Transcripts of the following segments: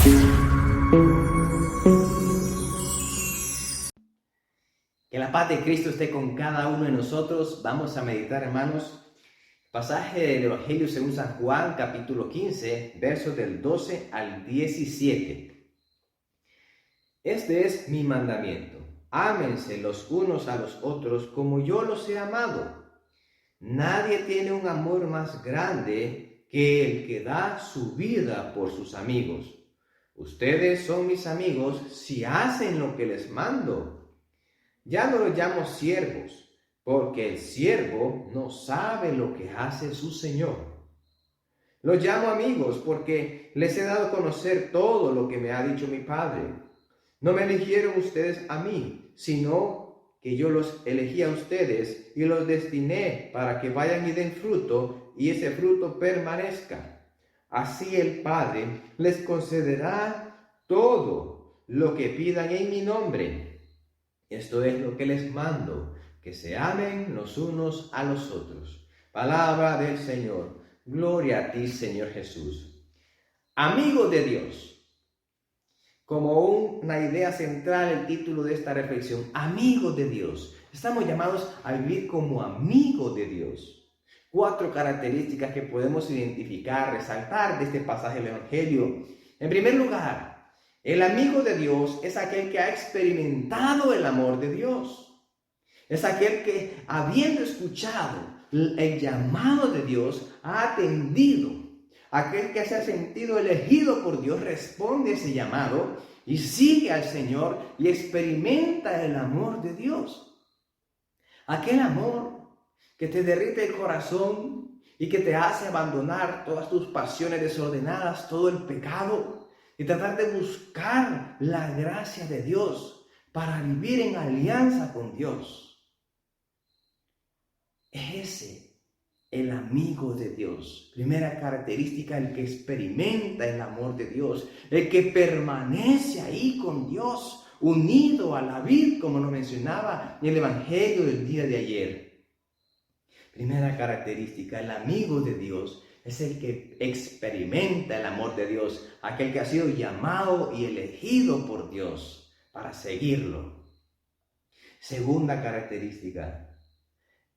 Que la paz de Cristo esté con cada uno de nosotros. Vamos a meditar, hermanos, pasaje del Evangelio según San Juan, capítulo 15, versos del 12 al 17. Este es mi mandamiento: ámense los unos a los otros como yo los he amado. Nadie tiene un amor más grande que el que da su vida por sus amigos. Ustedes son mis amigos si hacen lo que les mando. Ya no los llamo siervos, porque el siervo no sabe lo que hace su señor. Los llamo amigos porque les he dado a conocer todo lo que me ha dicho mi Padre. No me eligieron ustedes a mí, sino que yo los elegí a ustedes y los destiné para que vayan y den fruto, y ese fruto permanezca. Así el Padre les concederá todo lo que pidan en mi nombre. Esto es lo que les mando, que se amen los unos a los otros. Palabra del Señor. Gloria a ti, Señor Jesús. Amigo de Dios. Como una idea central, el título de esta reflexión: amigo de Dios. Estamos llamados a vivir como amigo de Dios. 4 características que podemos identificar, resaltar de este pasaje del Evangelio. En primer lugar, el amigo de Dios es aquel que ha experimentado el amor de Dios. Es aquel que, habiendo escuchado el llamado de Dios, ha atendido. Aquel que se ha sentido elegido por Dios responde a ese llamado y sigue al Señor y experimenta el amor de Dios. Aquel amor que te derrite el corazón y que te hace abandonar todas tus pasiones desordenadas, todo el pecado, y tratar de buscar la gracia de Dios para vivir en alianza con Dios. Ese, el amigo de Dios. Primera característica: el que experimenta el amor de Dios, el que permanece ahí con Dios, unido a la vid, como nos mencionaba en el Evangelio del día de ayer. Primera característica: el amigo de Dios es el que experimenta el amor de Dios, aquel que ha sido llamado y elegido por Dios para seguirlo. Segunda característica: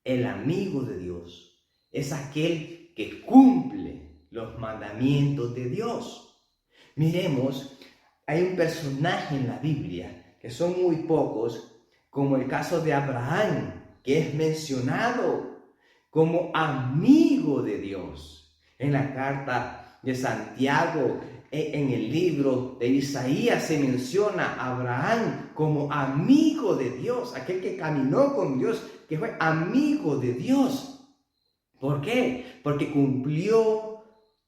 el amigo de Dios es aquel que cumple los mandamientos de Dios. Miremos, hay un personaje en la Biblia, que son muy pocos, como el caso de Abraham, que es mencionado como amigo de Dios. En la carta de Santiago, en el libro de Isaías, se menciona a Abraham como amigo de Dios, aquel que caminó con Dios, que fue amigo de Dios. ¿Por qué? Porque cumplió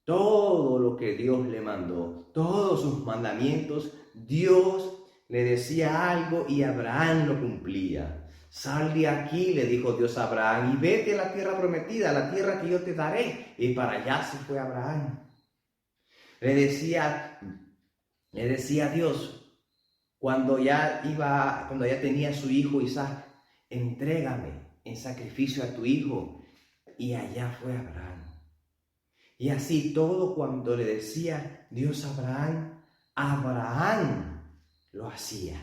todo lo que Dios le mandó, todos sus mandamientos. Dios le decía algo y Abraham lo cumplía. Sal de aquí, le dijo Dios a Abraham, y vete a la tierra prometida, la tierra que yo te daré. Y para allá se fue Abraham. Le decía Dios, cuando ya tenía a su hijo Isaac: entrégame en sacrificio a tu hijo. Y allá fue Abraham. Y así todo cuando le decía Dios a Abraham, Abraham lo hacía.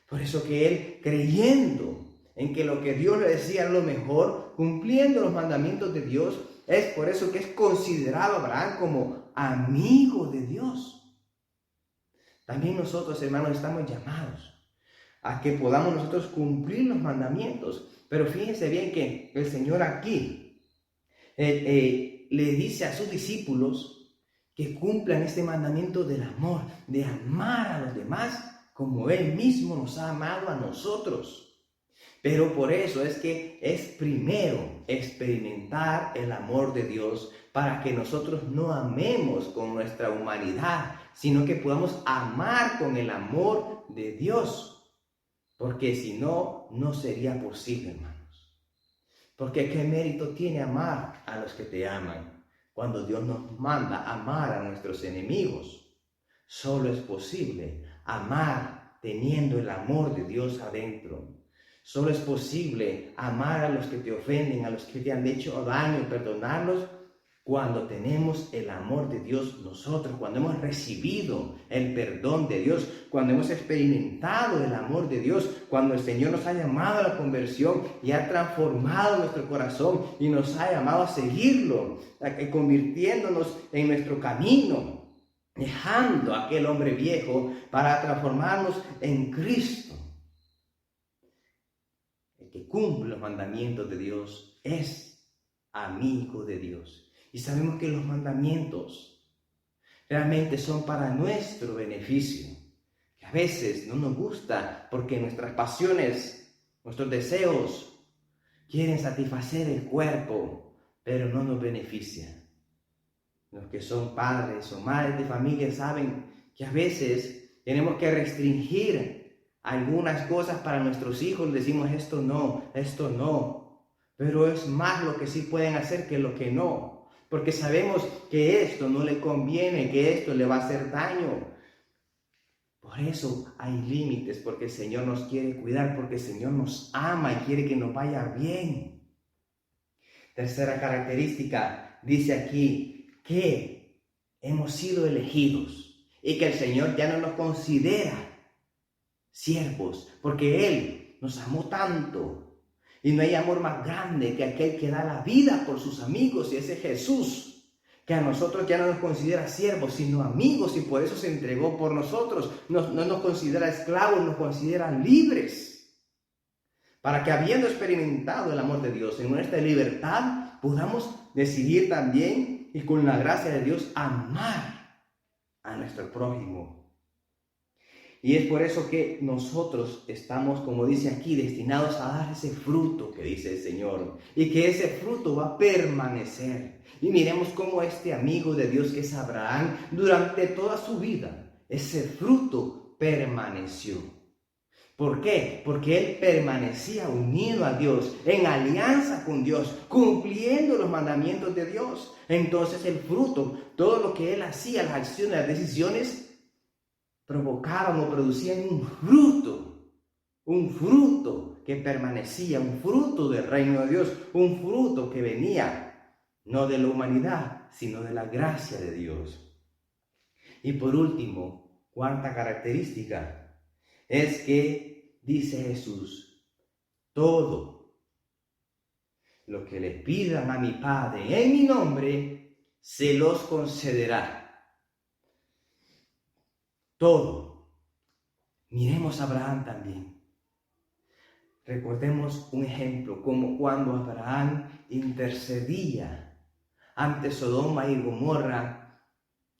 Por eso que él, creyendo en que lo que Dios le decía era lo mejor, cumpliendo los mandamientos de Dios, es por eso que es considerado Abraham como amigo de Dios. También nosotros, hermanos, estamos llamados a que podamos nosotros cumplir los mandamientos. Pero fíjense bien que el Señor aquí le dice a sus discípulos que cumplan este mandamiento del amor, de amar a los demás como Él mismo nos ha amado a nosotros. Pero por eso es que es primero experimentar el amor de Dios, para que nosotros no amemos con nuestra humanidad, sino que podamos amar con el amor de Dios. Porque si no, no sería posible, hermanos. Porque ¿qué mérito tiene amar a los que te aman cuando Dios nos manda amar a nuestros enemigos? Solo es posible amar teniendo el amor de Dios adentro. Solo es posible amar a los que te ofenden, a los que te han hecho daño, perdonarlos Cuando tenemos el amor de Dios nosotros, cuando hemos recibido el perdón de Dios, cuando hemos experimentado el amor de Dios, cuando el Señor nos ha llamado a la conversión y ha transformado nuestro corazón y nos ha llamado a seguirlo, convirtiéndonos en nuestro camino, dejando a aquel hombre viejo para transformarnos en Cristo. El que cumple los mandamientos de Dios es amigo de Dios. Y sabemos que los mandamientos realmente son para nuestro beneficio. Que a veces no nos gusta porque nuestras pasiones, nuestros deseos quieren satisfacer el cuerpo, pero no nos beneficia. Los que son padres o madres de familia saben que a veces tenemos que restringir algunas cosas para nuestros hijos. Decimos esto no. Pero es más lo que sí pueden hacer que lo que no. Porque sabemos que esto no le conviene, que esto le va a hacer daño. Por eso hay límites, porque el Señor nos quiere cuidar, porque el Señor nos ama y quiere que nos vaya bien. Tercera característica, dice aquí que hemos sido elegidos y que el Señor ya no nos considera siervos, porque Él nos amó tanto. Y no hay amor más grande que aquel que da la vida por sus amigos, y ese Jesús, que a nosotros ya no nos considera siervos, sino amigos, y por eso se entregó por nosotros. No nos considera esclavos, nos considera libres. Para que habiendo experimentado el amor de Dios en nuestra libertad, podamos decidir también, y con la gracia de Dios, amar a nuestro prójimo. Y es por eso que nosotros estamos, como dice aquí, destinados a dar ese fruto que dice el Señor. Y que ese fruto va a permanecer. Y miremos cómo este amigo de Dios que es Abraham, durante toda su vida, ese fruto permaneció. ¿Por qué? Porque él permanecía unido a Dios, en alianza con Dios, cumpliendo los mandamientos de Dios. Entonces el fruto, todo lo que él hacía, las acciones, las decisiones, provocaban o producían un fruto que permanecía, un fruto del reino de Dios, un fruto que venía no de la humanidad, sino de la gracia de Dios. Y por último, cuarta característica, es que dice Jesús, todo lo que le pidan a mi Padre en mi nombre, se los concederá. Todo. Miremos a Abraham también. Recordemos un ejemplo, como cuando Abraham intercedía ante Sodoma y Gomorra,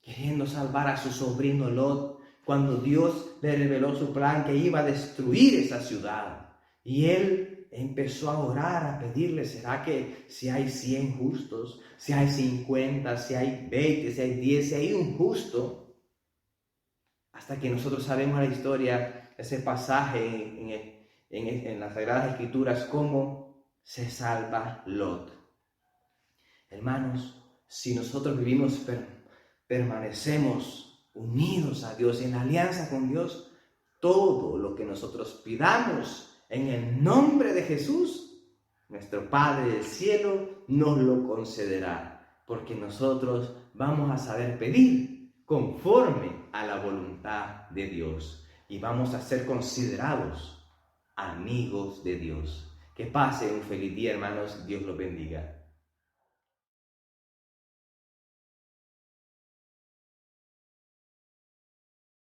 queriendo salvar a su sobrino Lot, cuando Dios le reveló su plan que iba a destruir esa ciudad. Y él empezó a orar, a pedirle, ¿será que si hay 100 justos, si hay 50, si hay 20, si hay 10, si hay un justo? Hasta que nosotros sabemos la historia, ese pasaje en las Sagradas Escrituras, cómo se salva Lot. Hermanos, si nosotros vivimos, permanecemos unidos a Dios, en alianza con Dios, todo lo que nosotros pidamos en el nombre de Jesús, nuestro Padre del cielo nos lo concederá, porque nosotros vamos a saber pedir conforme a la voluntad de Dios y vamos a ser considerados amigos de Dios. Que pase un feliz día, hermanos. Dios los bendiga.